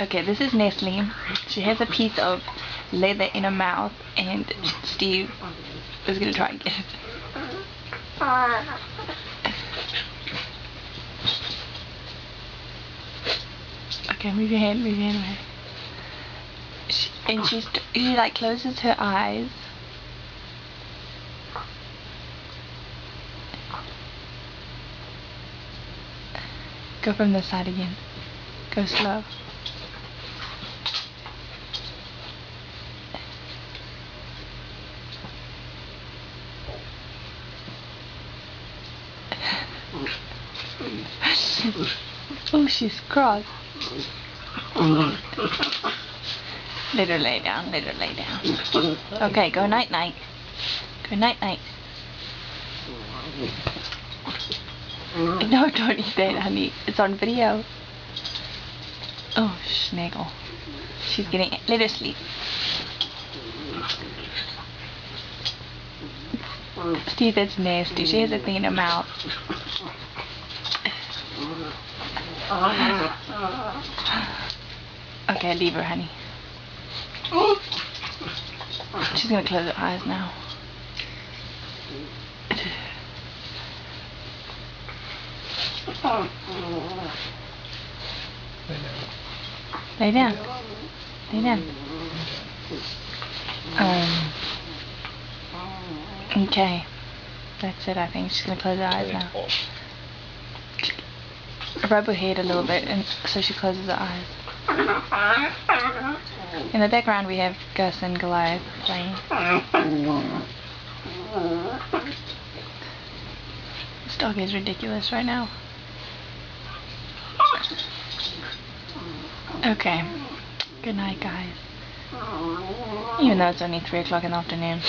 Okay, this is Nestle. She has a piece of leather in her mouth, and Steve is gonna try and get it. Okay, move your hand away. And she like closes her eyes. Go from this side again. Go slow. Oh, she's cross. Let her lay down, let her lay down. Okay, go night-night. Go night-night. No, don't eat that, honey. It's on video. Oh, snaggle. She's getting it. Let her sleep. Steve, that's nasty. She has a thing in her mouth. Okay, leave her, honey. She's gonna close her eyes now. Lay down. Lay down. Okay. That's it, I think. She's gonna close her eyes now. Rub her head a little bit, and so she closes her eyes. In the background we have Gus and Goliath playing. This dog is ridiculous right now. Okay. Good night, guys. Even though it's only 3 o'clock in the afternoon.